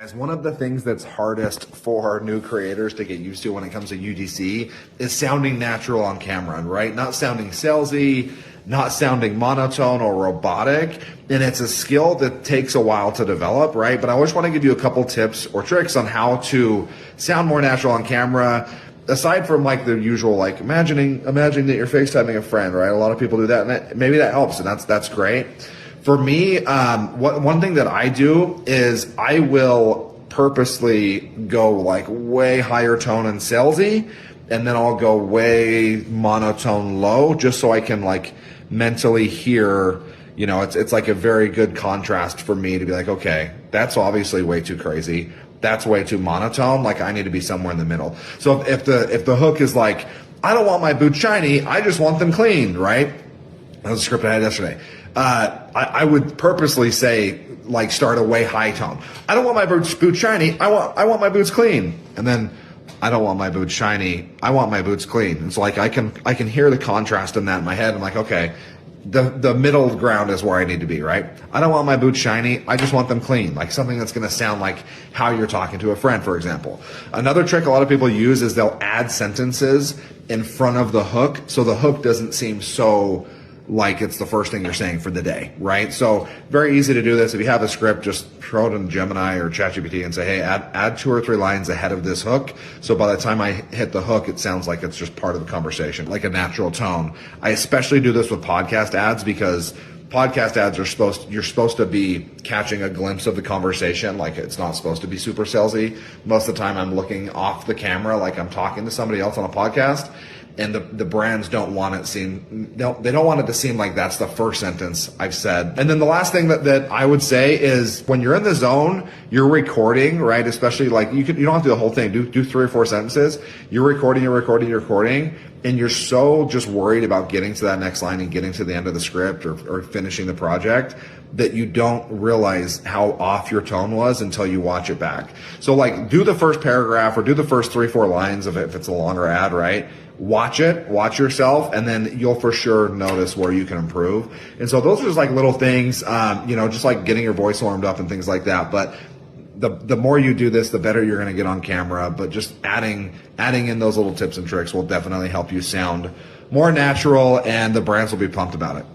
As one of the things that's hardest for new creators to get used to when it comes to UGC is sounding natural on camera, right? Not sounding salesy, not sounding monotone or robotic. And it's a skill that takes a while to develop, right? But I always want to give you a couple tips or tricks on how to sound more natural on camera. Aside from like the usual, like imagining that you're FaceTiming a friend, right? A lot of people do that, and maybe that helps, and that's great. For me, one thing that I do is I will purposely go like way higher tone and salesy, and then I'll go way monotone low, just so I can like mentally hear, you know, it's like a very good contrast for me to be like, okay, that's obviously way too crazy. That's way too monotone. Like I need to be somewhere in the middle. So if the hook is like, I don't want my boots shiny, I just want them clean, right? That was a script I had yesterday. I would purposely say, like, start a way high tone. I don't want my boots shiny. I want my boots clean. And then I don't want my boots shiny. I want my boots clean. It's like I can hear the contrast in that in my head. I'm like, okay, the middle ground is where I need to be, right? I don't want my boots shiny. I just want them clean. Like something that's going to sound like how you're talking to a friend, for example. Another trick a lot of people use is they'll add sentences in front of the hook, so the hook doesn't seem so like it's the first thing you're saying for the day, right? So very easy to do this. If you have a script, just throw it in Gemini or ChatGPT and say, hey, add 2 or 3 lines ahead of this hook. So by the time I hit the hook, it sounds like it's just part of the conversation, like a natural tone. I especially do this with podcast ads because podcast ads are you're supposed to be catching a glimpse of the conversation. Like it's not supposed to be super salesy. Most of the time I'm looking off the camera like I'm talking to somebody else on a podcast. And the brands don't want it they don't want it to seem like that's the first sentence I've said. And then the last thing that I would say is when you're in the zone, you're recording, right? Especially like you don't have to do the whole thing. Do 3 or 4 sentences. You're recording, and you're so just worried about getting to that next line and getting to the end of the script or finishing the project that you don't realize how off your tone was until you watch it back. So like do the first paragraph or do the first 3-4 lines of it if it's a longer ad, right? Watch yourself, and then you'll for sure notice where you can improve. And so those are just like little things, just like getting your voice warmed up and things like that. But the more you do this, the better you're going to get on camera. But just adding in those little tips and tricks will definitely help you sound more natural, and the brands will be pumped about it.